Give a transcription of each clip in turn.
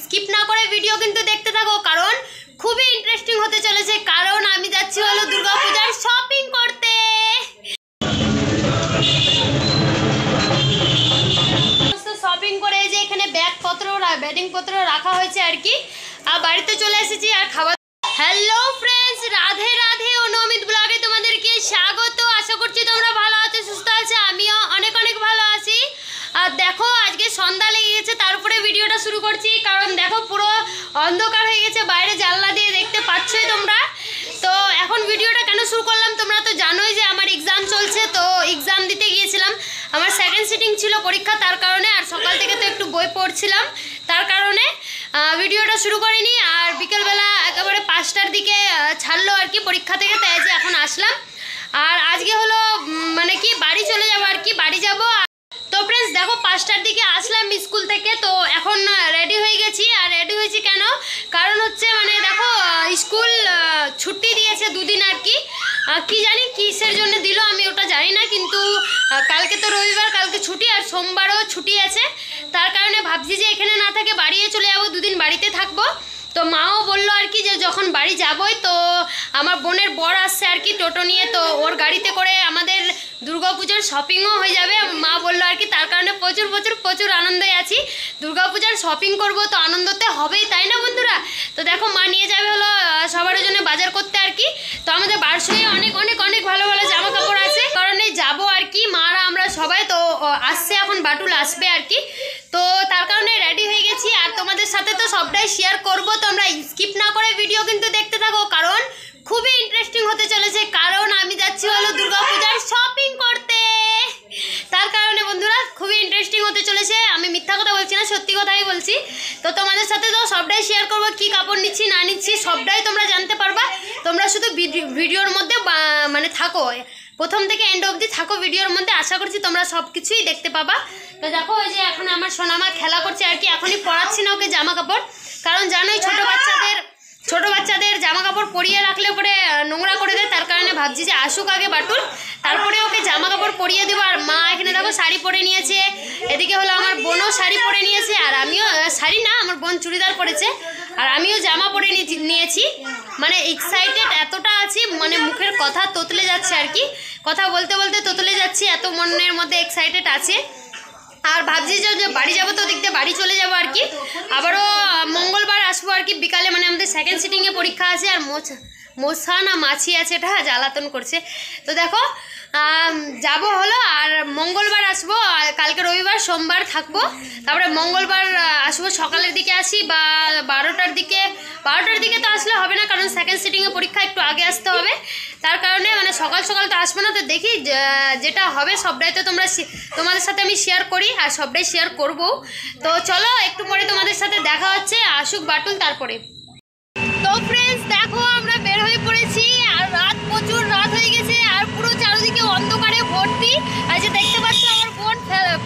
Skip না করে video কিন্তু দেখতে থাকো, কারণ খুবই ইন্টারেস্টিং হতে চলেছে। কারণ আমি যাচ্ছি হলো দুর্গাপূজার শপিং করতে। শপিং করে যে এখানে ব্যাডিং পত্র রাখা হয়েছে আর কি, আর বাড়িতে চলে এসেছি আর খাবার। হ্যালো ফ্রেন্ডস, রাধে রাধে ও নমিত ব্লগে তোমাদেরকে স্বাগত। আশা করছি তোমরা ভালো আছো, সুস্থ আছো, আমিও অনেক অনেক ভালো আছি। আর দেখো আজকে সন্ধ্যা লেগে গেছে, তারপরে ভিডিওটা শুরু করছি। কারণ দেখো পুরো অন্ধকার হয়ে গেছে, বাইরে জানলা দিয়ে দেখতে পাচ্ছই তোমরা। তো এখন ভিডিওটা কেন শুরু করলাম, তোমরা তো জানোই যে আমার এক্সাম চলছে। তো এক্সাম দিতে গিয়েছিলাম, আমার সেকেন্ড সিটিং ছিল পরীক্ষা, তার কারণে। আর সকাল থেকে তো একটু বই পড়ছিলাম, তার কারণে ভিডিওটা শুরু করিনি। আর বিকেলবেলা একেবারে 5টার দিকে ছাড়লো আর কি পরীক্ষা থেকে, তাই যে এখন আসলাম। আর আজকে হলো মানে কি বাড়ি চলে যাবো আর কি, বাড়ি যাব। তো ফ্রেন্ডস দেখো 5টার দিকে আসলাম স্কুল থেকে, তো এখন রেডি হয়ে গেছি। আর রেডি হয়েছি কেন, কারণ হচ্ছে মানে দেখো স্কুল ছুটি দিয়েছে 2 দিন আর কি। কি জানি কিসের জন্য দিল, আমি ওটা জানি না। কিন্তু কালকে তো রবিবার, কালকে ছুটি, আর সোমবারও ছুটি আছে। তার কারণে ভাবছি যে এখানে না থাকে বাড়িয়ে চলে যাবো, 2 দিন বাড়িতে থাকবো। তো মাও বললো আর কি যে যখন বাড়ি যাবই, তো আমার বোনের বর আসছে আর কি টোটো নিয়ে, তো ওর গাড়িতে করে আমাদের দুর্গাপূজার শপিংও হয়ে যাবে মা বললো আর কি। তার কারণে প্রচুর আনন্দে আছি। দুর্গাপূজার শপিং করব তো আনন্দতে হবেই, তাই না বন্ধুরা? তো দেখো মা নিয়ে যাবে হলো সবার জন্য বাজার করতে আর কি। তো আমাদের বারসয়ে অনেক ভালো জামা কাপড় আছে, কারণে যাবো আর কি মারা আমরা সবাই। তো আসছে এখন বাটুল আসবে আর কি, তো তার কারণে রেডি হয়ে গেছি। আর তোমাদের সাথে তো সবটাই শেয়ার করবো, তোমরা স্কিপ না করে ভিডিও কিন্তু দেখতে থাকো, কারণ খুবই ইন্টারেস্টিং হতে চলেছে। কারণ আমি যাচ্ছি হলো দুর্গাপূজার শপিং করতে, তার কারণে বন্ধুরা খুবই ইন্টারেস্টিং হতে চলেছে। আমি মিথ্যা কথা বলছি না, সত্যি কথাই বলছি। তো তোমাদের সাথে তো সবটাই শেয়ার করবো, কি কাপড় নিচ্ছি না নিচ্ছি সবটাই তোমরা জানতে পারবা। তোমরা শুধু ভিডিওর মধ্যে মানে থাকো, প্রথম থেকে এন্ড অবধি থাকো ভিডিওর মধ্যে। আশা করছি তোমরা সব কিছুই দেখতে পাবা। তো দেখো ওই যে এখন আমার সোনামা খেলা করছে আর কি, এখনই পরাচ্ছি না ওকে জামা কাপড়, কারণ জানোই ছোট বাচ্চাদের জামা কাপড় পরিয়ে রাখলে পরে নোংরা করে দেয়। তার কারণে ভাবছি যে আসুক আগে বাটুল, তারপরে ওকে জামা কাপড় পরিয়ে দেবো। আর মা এখানে দেখো শাড়ি পরে নিয়েছে, এদিকে হলো আমার বোনও শাড়ি পরে নিয়েছে, আর আমিও শাড়ি না, আমার বোন চুড়িদার পরেছে, আর আমিও জামা পরে নিয়েছি। মানে এক্সাইটেড এতটা আছি, মানে মুখের কথা তোতলে যাচ্ছে আর কি, কথা বলতে বলতে তোতলে যাচ্ছি, এত মনের মধ্যে এক্সাইটেড আছে। আর ভাবছি যে বাড়ি যাবো, তো দেখতে বাড়ি চলে যাবো আর কি। আবারও মঙ্গলবার আসবো আর কি বিকালে, মানে আমাদের সেকেন্ড সিটিংয়ে পরীক্ষা আছে। আর মশা না মাছি আছে, এটা জ্বালাতন করছে। তো দেখো যাবো হলো, আর মঙ্গলবার আসবো, আর কালকে রবিবার সোমবার থাকবো। তারপরে মঙ্গলবার আসবো সকালের দিকে আসি, বা 12টার দিকে তো আসলে হবে না, কারণ সেকেন্ড সিটিংয়ে পরীক্ষা একটু আগে আসতে হবে। তার কারণে মানে সকাল তো আসবো না। তো দেখি যেটা হবে সবটাই তো তোমাদের সাথে আমি শেয়ার করি, আর সবটাই শেয়ার করবো। তো চলো একটু পরে তোমাদের সাথে দেখা হচ্ছে, আসুক বাটুল তারপরে। তো ফ্রেন্ডস দেখো আমরা বের হয়ে পড়েছি, আর প্রচুর রাত হয়ে গেছে, আর পুরো চারিদিকে অন্ধকারে ভর্তি। আর যে দেখতে পাচ্ছ আমার বোন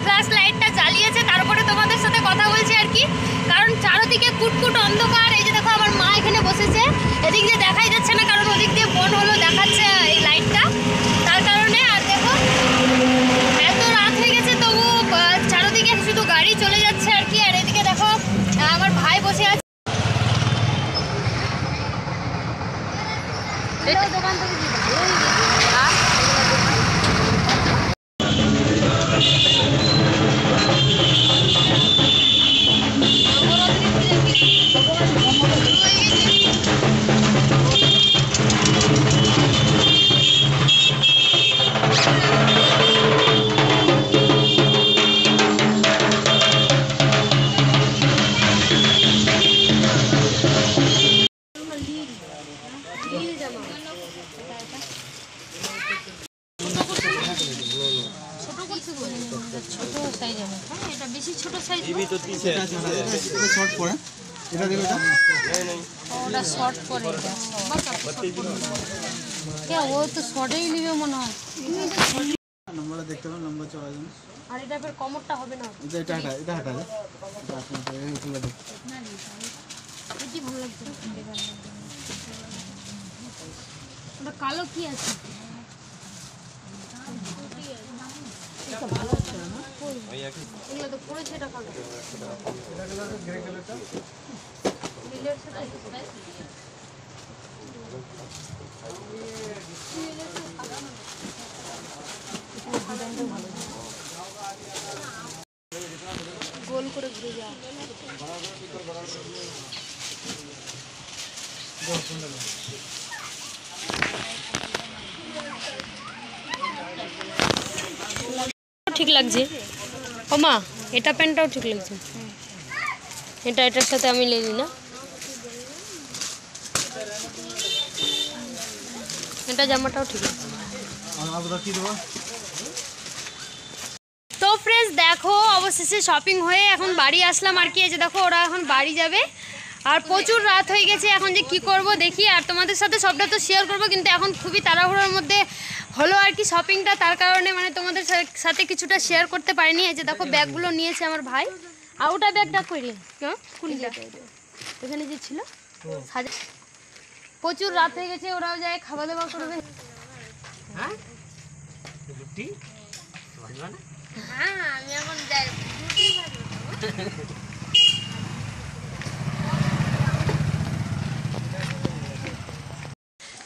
ফ্ল্যাশ লাইটটা জ্বালিয়েছে, তারপরে তোমাদের সাথে কথা বলছি আর কি, কারণ চারিদিকে কুটকুট অন্ধকার। এই যে দেখো আমার মা এখানে বসেছে, এদিক দিয়ে দেখাই যাচ্ছে না, কারণ ওদিক দিয়ে বোন হলো দেখাচ্ছে এই লাইটটা, তার কারণে। আর দেখো এত রাত হয়ে গেছে, তবু চারিদিকে শুধু গাড়ি চলে যাচ্ছে আর কি। আর এদিকে দেখো আমার ভাই বসে আছে, দোকান থেকে ছোট সাইজ শর্ট পরে এটা দেখো, ওটা শর্ট পরে কে ও তো শর্টেই নিবে মনে হয়। নম্বরটা দেখতে হবে, নম্বর চলে যাবে। আর এটা ফের কমরটা হবে না, এটা হাঁটা এটা খুলে দাও, এটি ভালো লাগছে। ওটা কালো কি আছে, এটা ভালো আছে না? এগুলো তো পড়েছে টাকা গোল করে ঘুরে যা ঠিক লাগছে ও মা এটা প্যান্টটাও ঠিক লাগছে এটার সাথে আমি লেনি না এটা জামাটাও ঠিক আছে তো ফ্রেন্ডস দেখো অবশেষে শপিং হয়ে এখন বাড়ি আসলাম আর কি এই যে দেখো ওরা এখন বাড়ি যাবে আর প্রচুর রাত হয়ে গেছে এখন যে কি করব দেখি আর তোমাদের সাথে সবটা তো শেয়ার করব কিন্তু এখন খুবই তাড়াহুড়োর মধ্যে হলো আর কি শপিংটা তার কারণে মানে তোমাদের সাথে কিছুটা শেয়ার করতে পারিনি এই যে দেখো ব্যাগগুলো নিয়েছে আমার ভাই আর ওটা ব্যাগটা করি হ্যাঁ কোনটা এখানে যে ছিল প্রচুর রাত হয়ে গেছে ওরাও যায় খাওয়া দাওয়া করবে হ্যাঁ রুটি হ্যাঁ আমি এখন যাই রুটি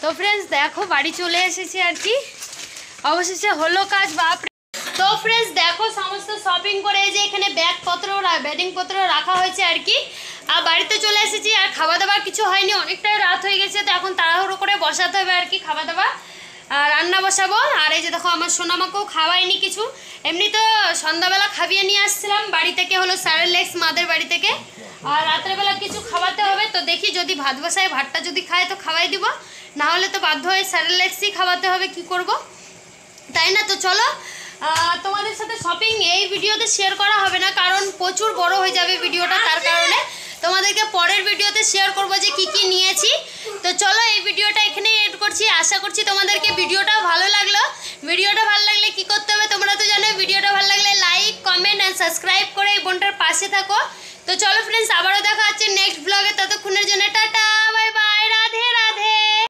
তো ফ্রেন্ডস দেখো বাড়ি চলে এসেছি আর কি অবশেষে হলো কাজ বাপরে তো ফ্রেন্ডস দেখো সমস্ত শপিং করে যে এখানে ব্যাগপত্র বেডিংপত্র রাখা হয়েছে আর কি আর বাড়িতে চলে এসেছি আর খাওয়া দাওয়ার কিছু হয়নি অনেকটাই রাত হয়ে গেছে তো এখন তাড়াহুড়ো করে বসাতে হবে আর কি খাওয়া দাওয়া আর রান্না বসাবো আর এই যে দেখো আমার সোনামাকেও খাওয়াইনি কিছু এমনি তো সন্ধ্যাবেলা খাইয়ে নিয়ে আসছিলাম বাড়ি থেকে হলো সারেলেক্স মাদের বাড়ি থেকে আর রাত্রেবেলা কিছু খাওয়াতে হবে তো দেখি যদি ভাত বসায় ভাতটা যদি খায় তো খাওয়াই দিব না হলে তো বাধ্য হয়ে সারেলেক্সই খাওয়াতে হবে কি করব তাই না তো চলো তোমাদের সাথে শপিং এই ভিডিওতে শেয়ার করা হবে না কারণ প্রচুর বড় হয়ে যাবে ভিডিওটা তার কারণে তোমাদেরকে পরের ভিডিওতে শেয়ার করব যে কি কি নিয়েছি তো চলো এই ভিডিওটা এখানে এড করছি আশা করছি তোমাদেরকে ভিডিওটা ভালো লাগলো ভিডিওটা ভালো লাগলে কি করতে হবে তোমরা তো জানো ভিডিওটা ভালো লাগলে লাইক কমেন্ট এন্ড সাবস্ক্রাইব করে এই বোনটার পাশে থাকো তো চলো ফ্রেন্ডস আবারও দেখা হচ্ছে নেক্সট ব্লগে ততক্ষণের জন্য টাটা বাই বাই